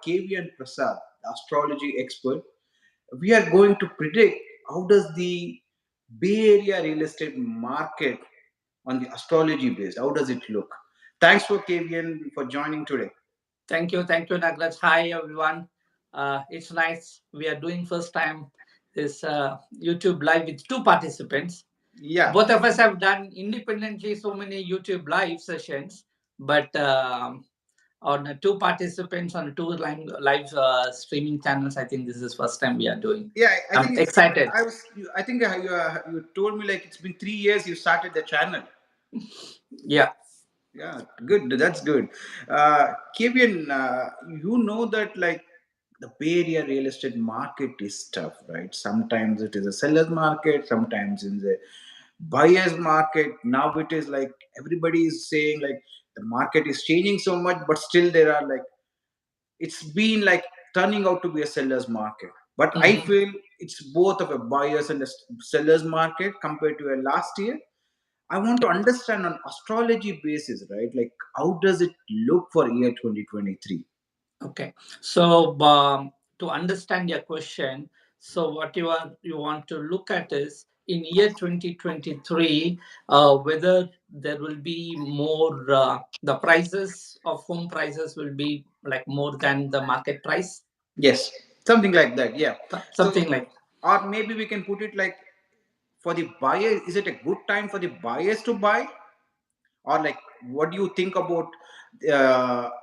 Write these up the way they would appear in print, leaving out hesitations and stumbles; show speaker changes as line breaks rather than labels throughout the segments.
KVN Prasad, the astrology expert. We are going to predict how does the Bay Area real estate market on the astrology base, how does it look? Thanks for KVN for joining today.
Thank you, Nagaraj. Hi, everyone. It's nice. We are doing first time this YouTube live with two participants.
Yeah.
Both of us have done independently so many YouTube live sessions, but on two participants on two live streaming channels, I think this is first time we are doing.
Yeah, I
I'm
think
excited.
I think you told me like it's been 3 years you started the channel.
Yeah.
Yeah, good. That's good. Kevin, you know that like the Bay Area real estate market is tough, right? Sometimes it is a seller's market, sometimes in the buyer's market. Now it is like everybody is saying like the market is changing so much, but still there are like it's been like turning out to be a seller's market. But I feel it's both of a buyer's and a seller's market compared to a last year. I want to understand on astrology basis, right? Like, how does it look for year 2023?
Okay. So to understand your question, so what you want to look at is in year 2023, whether there will be more the prices of home prices will be like more than the market price.
Yes, something like that. Yeah.
Something like.
Or maybe we can put it like for the buyer, is it a good time for the buyers to buy? Or like, what do you think about?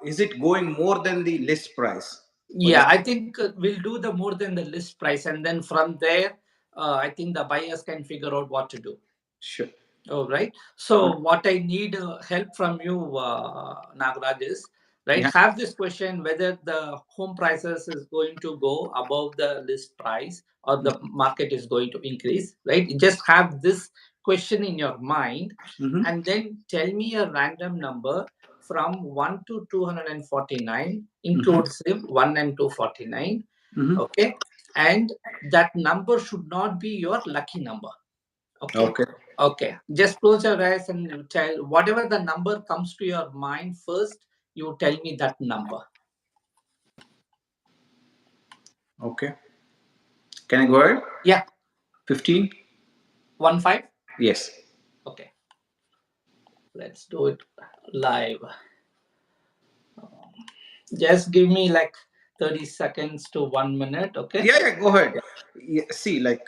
Is it going more than the list price?
Yeah, I think we'll do the more than the list price, and then from there, I think the buyers can figure out what to do.
Sure.
Oh, right. So what I need help from you, Nagaraj, is right.
Yeah.
Have this question whether the home prices is going to go above the list price or the market is going to increase. Right. Just have this question in your mind, and then tell me a random number from 1 to 249, inclusive 1 and 249. Okay, and that number should not be your lucky number. Okay. Okay. Just close your eyes and you tell whatever the number comes to your mind first, you tell me that number.
Okay. Can I go ahead?
Yeah.
15?
15?
Yes.
Okay. Let's do it live. Just give me like 30 seconds to 1 minute. Okay.
Yeah, go ahead. Yeah, see, like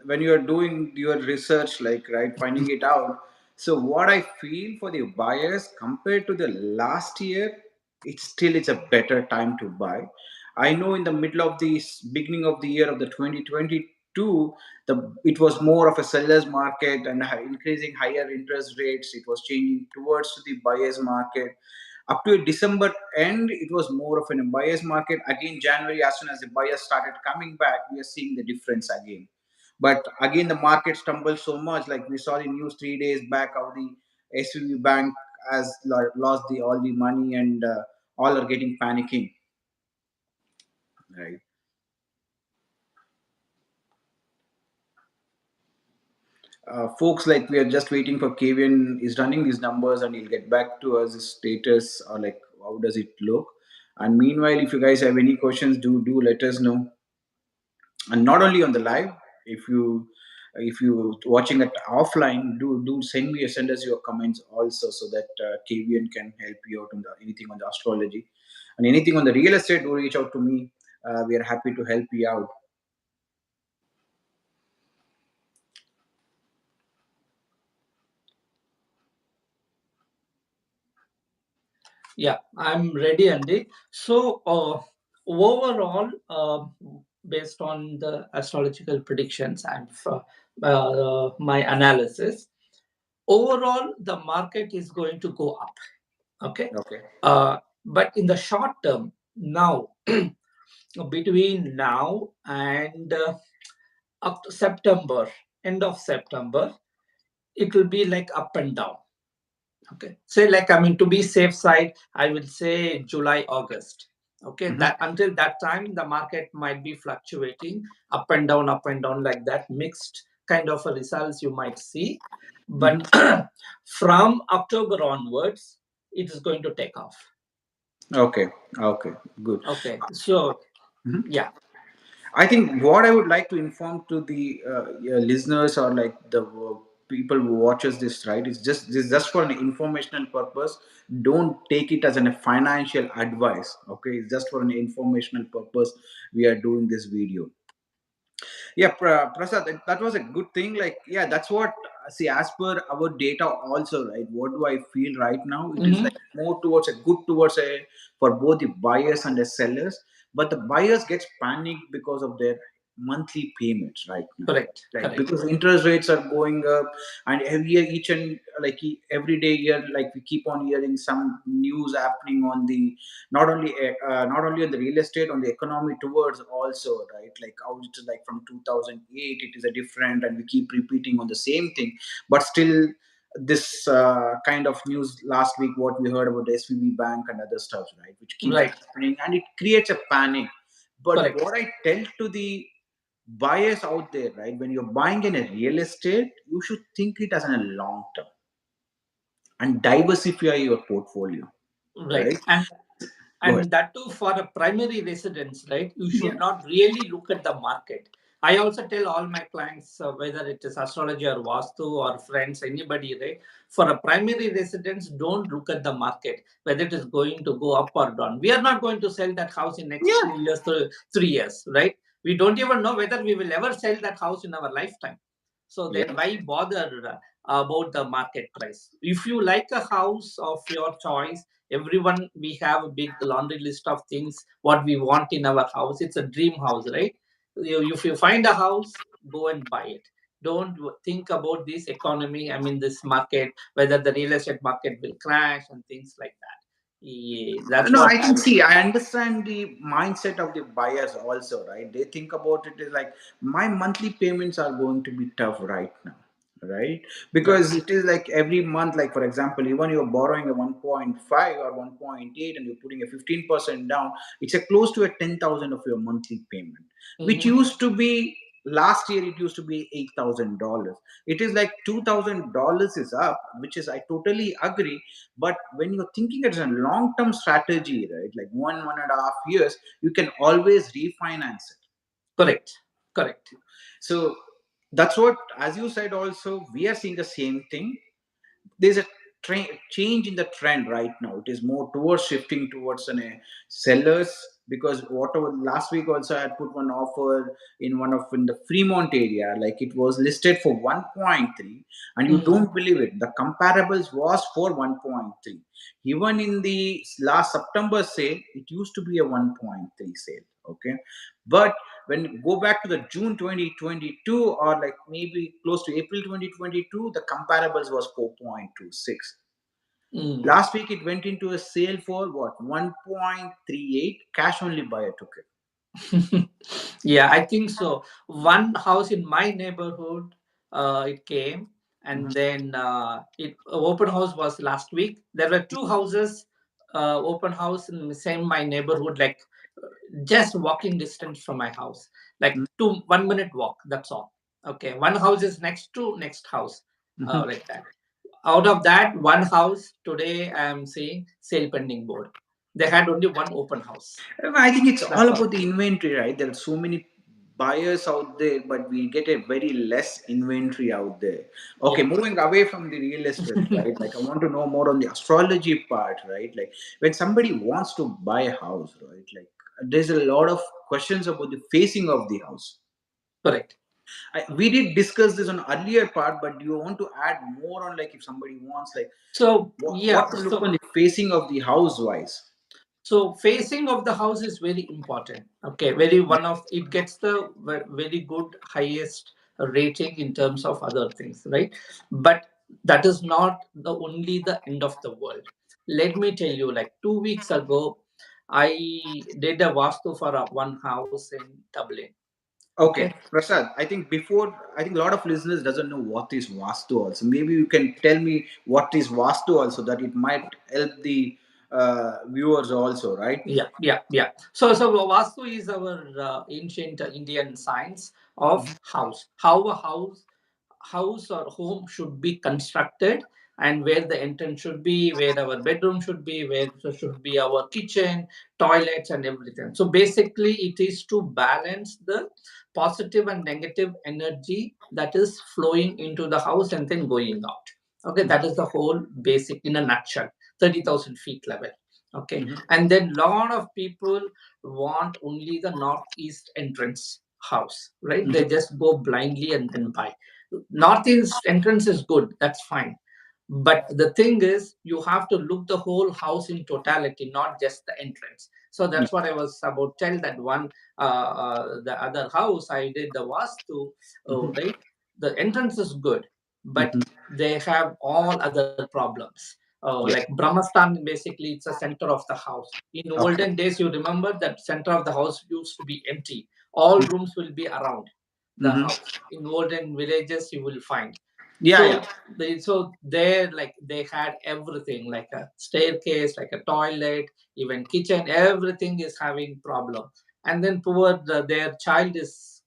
when you are doing your research, like right, finding it out. So what I feel for the buyers compared to the last year, it's a better time to buy. I know in the middle of the beginning of the year of the 2022, it was more of a seller's market and increasing higher interest rates. It was changing towards the buyer's market up to December end, it was more of an buyer's market. Again, January, as soon as the buyers started coming back, we are seeing the difference again. But again, the market stumbled so much. Like we saw the news 3 days back, how the SVB bank has lost all the money and all are getting panicking. Right. Folks, like we are just waiting for Kevin is running these numbers and he'll get back to us his status or like how does it look. And meanwhile, if you guys have any questions, do let us know. And not only on the live, if you watching it offline, do send us your comments also so that KVN can help you out on anything on the astrology and anything on the real estate. Do reach out to me. We are happy to help you out.
Yeah, I'm ready, Andy. So, overall, based on the astrological predictions and my analysis, overall, the market is going to go up. Okay.
Okay.
But in the short term, now, between now and up to September, end of September, it will be like up and down. Okay. Say like, I mean, to be safe side, I will say July, August. Okay. That until that time, the market might be fluctuating up and down like that, mixed kind of a results you might see. But from October onwards, it is going to take off.
Okay. Okay. Good.
Okay, so
Mhm.
yeah.
I think what I would like to inform to the your listeners or like the people who watches this, right, is just for an informational purpose. Don't take it as a financial advice. Okay, it's just for an informational purpose. We are doing this video. Yeah, Prasad, that was a good thing. Like, yeah, that's what, see, as per our data also, right? What do I feel right now? It is
Hmm.
like more towards a good towards a for both the buyers and the sellers. But the buyers gets panicked because of their monthly payments right now.
Correct,
Like
correct.
because interest rates are going up, and every year, each and like every day, year, like we keep on hearing some news happening on the not only on the real estate, on the economy towards also, right, like how it is like from 2008 it is a different, and we keep repeating on the same thing. But still, this kind of news last week, what we heard about the SVB bank and other stuff, right, which keeps
Right,
happening, and it creates a panic. But
correct.
what I tell to the buyers out there, right, when you're buying in a real estate, you should think it as in a long term and diversify your portfolio,
Right.
right? Go ahead.
And that too for a primary residence, right? You
Yeah.
should not really look at the market. I also tell all my clients, whether it is astrology or vastu or friends, anybody, right? For a primary residence, don't look at the market, whether it is going to go up or down. We are not going to sell that house in next
Yeah.
2 years to 3 years, right? We don't even know whether we will ever sell that house in our lifetime. So
Yeah.
then why bother about the market price? If you like a house of your choice, everyone, we have a big laundry list of things what we want in our house. It's a dream house, right? If you find a house, go and buy it. Don't think about this economy, I mean this market, whether the real estate market will crash and things like that. Yeah, that's
No,
what
I
I
can
would.
see. I understand the mindset of the buyers also, right? They think about it as like my monthly payments are going to be tough right now, right?
Right.
Because it is like every month, like for example, even you're borrowing a 1.5 or 1.8 and you're putting a 15% down, it's a close to a 10,000 of your monthly payment, which
Hmm.
used to be last year, it used to be $8,000. It is like $2,000 is up, which is, I totally agree. But when you're thinking as a long-term strategy, right, like 1.5 years, you can always refinance it.
Correct, correct.
So that's what, as you said, also we are seeing the same thing. There's a change in the trend right now. It is more towards shifting towards sellers, because whatever last week also I had put one offer in one of in the Fremont area, like it was listed for 1.3, and you
Mm.
don't believe it, the comparables was for 1.3. Even in the last September sale, it used to be a 1.3 sale. Okay, but when you go back to the June 2022, or like maybe close to April 2022, the comparables was 4.26.
Mm.
Last week it went into a sale for what, 1.38, cash only buyer took it.
Yeah, I think so. One house in my neighborhood, it came,
Mhm.
and then it open house was last week. There were two houses, open house in the same my neighborhood, like just walking distance from my house, like 2 1 minute walk. That's all. Okay, one house is next to next house,
Mhm.
like that. Out of that one house, today I am seeing sale pending board. They had only one open house.
I think it's all
That's all.
about the inventory, right? There are so many buyers out there, but we get a very less inventory out there. Okay,
Yeah.
moving away from the real estate, right? Like I want to know more on the astrology part, right? Like when somebody wants to buy a house, right? Like there's a lot of questions about the facing of the house.
Correct.
We did discuss this on earlier part, but do you want to add more on like if somebody wants like
So
what
yeah,
to look on the facing of the house wise?
so facing of the house is very important. Okay, very one of it gets the very good highest rating in terms of other things, right? But that is not the only the end of the world. Let me tell you, like 2 weeks ago, I did a vastu for one house in Dublin.
Okay,
Okay.
Prasad, I think before, I think a lot of listeners doesn't know what is Vastu also. Maybe you can tell me what is Vastu also, that it might help the viewers also, right?
Yeah, yeah, yeah. So Vastu is our ancient Indian science of house. How a house or home should be constructed. and where the entrance should be, where our bedroom should be, where should be our kitchen, toilets, and everything. So basically, it is to balance the positive and negative energy that is flowing into the house and then going out. Okay, that is the whole basic in a nutshell, 30,000 feet level. Okay,
Mhm.
and then lot of people want only the northeast entrance house, right? They
Mhm.
just go blindly and then buy. Northeast entrance is good, that's fine. But the thing is, you have to look the whole house in totality, not just the entrance. So
Yeah.
that's what I was about to tell that one, the other house I did the vastu,
Mhm.
right? The entrance is good, but
Mhm.
they have all other problems. Like
Yeah.
Brahmastan, basically, it's a center of the house. In
Okay.
olden days, you remember that center of the house used to be empty. All rooms will be around the
Mhm.
house. In olden villages, you will find.
Yeah, yeah.
So there, like they had everything, like a staircase, like a toilet, even kitchen. Everything is having problem, and then poor their child is,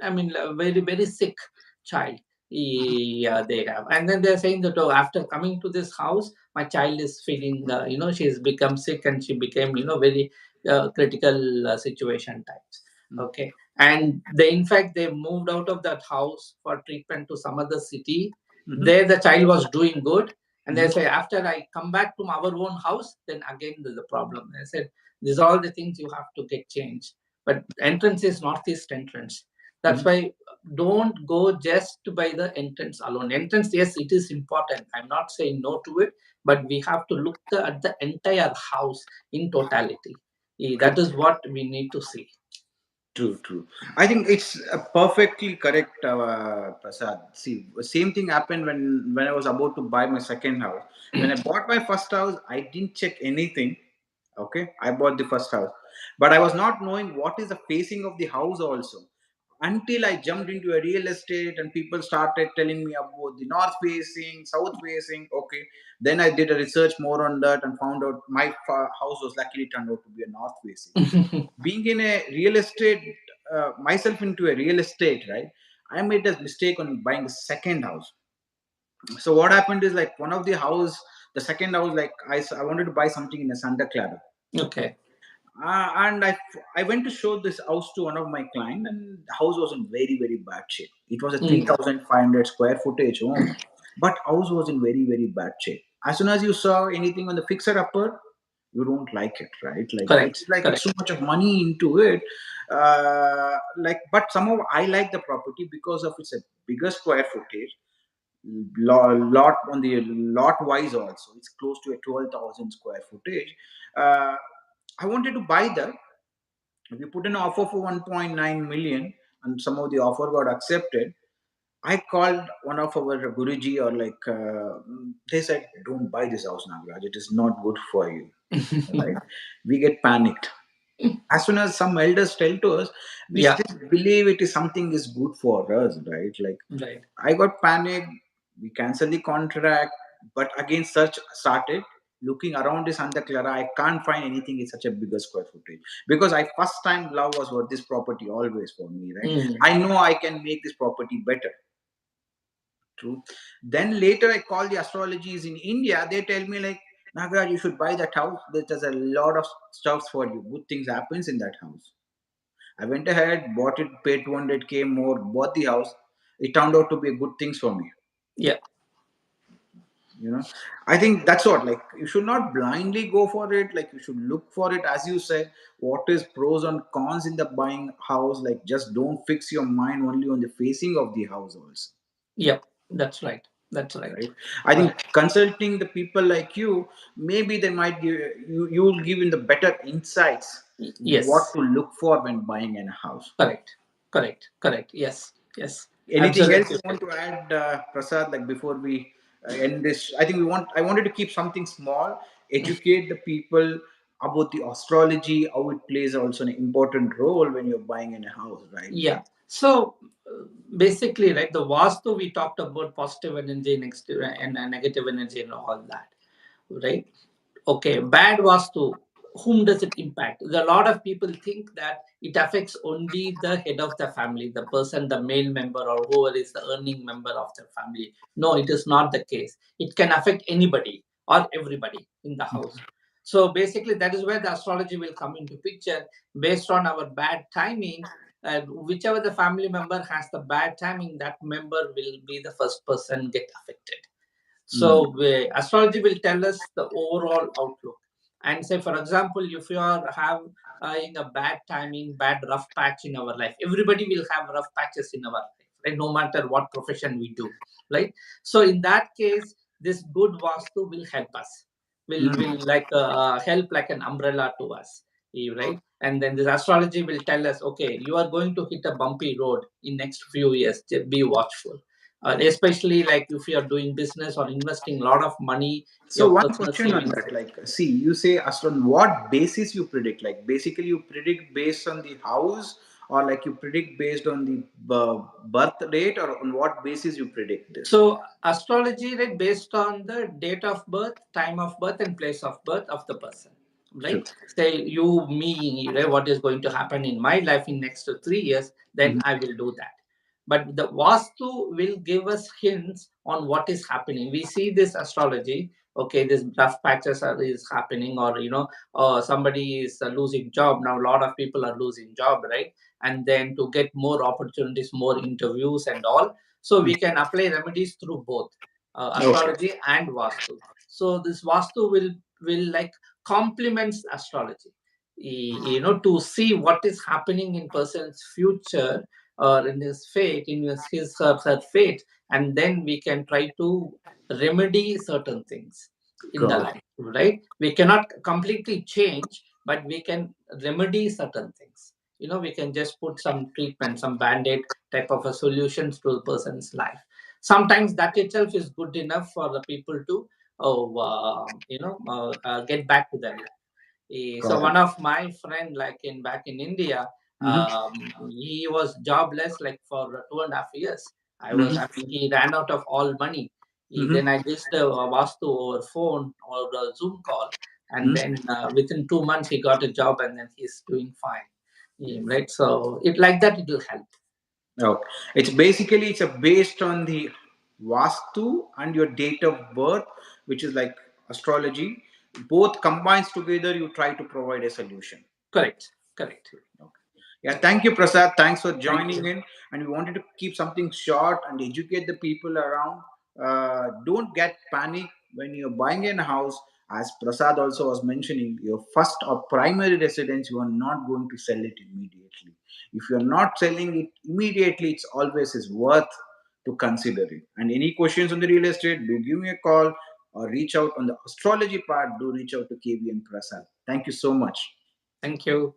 I mean, a very, very sick child. Yeah, they have. And then they're saying that, oh, after coming to this house, my child is feeling, she's become sick and she became, very critical situation types. Okay. And they, in fact, they moved out of that house for treatment to some other city.
Mhm.
There, the child was doing good. And they
Mhm.
say, after I come back to our own house, then again there's a problem. I said, these are all the things you have to get changed. But entrance is northeast entrance. That's
Mhm.
why don't go just by the entrance alone. Entrance, yes, it is important. I'm not saying no to it, but we have to look at the entire house in totality. That is what we need to see.
True, true. I think it's perfectly correct, Prasad. See, same thing happened when I was about to buy my second house. When I bought my first house, I didn't check anything. Okay, I bought the first house, but I was not knowing what is the facing of the house also. Until I jumped into a real estate and people started telling me about the north facing, south facing. Okay, then I did a research more on that and found out my house was luckily turned out to be a north facing. Being in a real estate, myself into a real estate, right? I made a mistake on buying a second house. So what happened is like one of the house, the second house, like I wanted to buy something in a Santa Clara.
Okay.
And I went to show this house to one of my client, and the house was in very very bad shape. It was a
Mm.
3,500 square footage home, but house was in very very bad shape. As soon as you saw anything on the fixer upper, you don't like it, right? Like it's
Correct.
like it's so
Correct.
much of money into it. Like, but somehow I like the property because of its a bigger square footage. Lot on the lot wise also, it's close to a 12,000 square footage. Uh, I wanted to buy that. We put an offer for 1.9 million, and somehow the offer got accepted. I called one of our Guruji, or like they said, "Don't buy this house, Nagaraj. It is not good for you." Right? We get panicked as soon as some elders tell to us. We
Yeah.
still believe it is something is good for us, right? Like
Right.
I got panicked. We canceled the contract, but again, search started looking around the Santa Clara. I can't find anything in such a bigger square footage because I first time love was what this property always for me, right?
Mm.
I know I can make this property better. True. Then later I call the astrologies in India. They tell me like, Nagaraj, you should buy that house. There's a lot of stuff for you. Good things happens in that house. I went ahead, bought it, paid 200K more, bought the house. It turned out to be a good things for me.
Yeah.
You know, I think that's what, like, you should not blindly go for it. Like, you should look for it, as you said, what is pros and cons in the buying house. Like, just don't fix your mind only on the facing of the house also.
Yep. That's right. That's right.
Right? I think
Correct.
consulting the people like you, maybe they might give you will give in the better insights what
Yes.
to look for when buying a house.
Correct. Correct. Correct. Yes. Yes.
Anything else you
Absolutely
want
right.
to add, Prasad? Like before we end this, I think I wanted to keep something small, educate the people about the astrology, how it plays also an important role when you're buying in a house, right?
Yeah. So basically, right, the Vastu we talked about positive energy, next and negative energy and all that, right? Okay, bad Vastu. whom does it impact? A lot of people think that it affects only the head of the family, the person, the male member, or whoever is the earning member of the family. No, it is not the case. It can affect anybody or everybody in the house. So basically, that is where the astrology will come into picture. Based on our bad timing, whichever the family member has the bad timing, that member will be the first person get affected. So astrology will tell us the overall outlook. And say, for example, if you are have in a bad timing, bad rough patch in our life, everybody will have rough patches in our life, right? No matter what profession we do, right? So in that case, this good vastu will help us. Will like help like an umbrella to us, right? And then this astrology will tell us, okay, you are going to hit a bumpy road in next few years. Just be watchful, especially like if you are doing business or investing a lot of money,
So
your
one
personal
question on
savings.
that, like, see, you say on what basis you predict? Like, basically, you predict based on the house, or like you predict based on the birth date, or on what basis you predict this?
So astrology, right, based on the date of birth, time of birth, and place of birth of the person,
Sure.
right? Say you, me, right, what is going to happen in my life in next 3 years, then
Mhm.
I will do that. But the Vastu will give us hints on what is happening. We see this astrology, okay, this rough patches is happening, or somebody is losing job now. A lot of people are losing job, right? And then to get more opportunities, more interviews, and all, so we can apply remedies through both
Okay.
astrology and Vastu. So this Vastu will like complements astrology. To see what is happening in person's future or in his fate, in his or her fate, and then we can try to remedy certain things in the
Got
life. Right? We cannot completely change, but we can remedy certain things. We can just put some treatment, some band-aid type of a solutions to a person's life. Sometimes that itself is good enough for the people to get back to their life. So
got
one
it.
of my friend, like in back in India, he was jobless like for 2.5 years. I mean, he ran out of all money. Then I just Vastu over phone or the Zoom call, and then within 2 months he got a job, and then he's doing fine. Right, so it like that it will help.
Okay. It's basically it's a based on the Vastu and your date of birth, which is like astrology. Both combines together, you try to provide a solution.
Correct, correct.
Okay. Yeah, thank you, Prasad. Thanks for
Thank
joining
you.
in. And we wanted to keep something short and educate the people around. Don't get panic when you're buying a house. As Prasad also was mentioning, your first or primary residence, you are not going to sell it immediately. If you're not selling it immediately, it's always is worth to consider it. And any questions on the real estate, do give me a call or reach out on the astrology part. Do reach out to KB and Prasad. Thank you so much.
Thank you.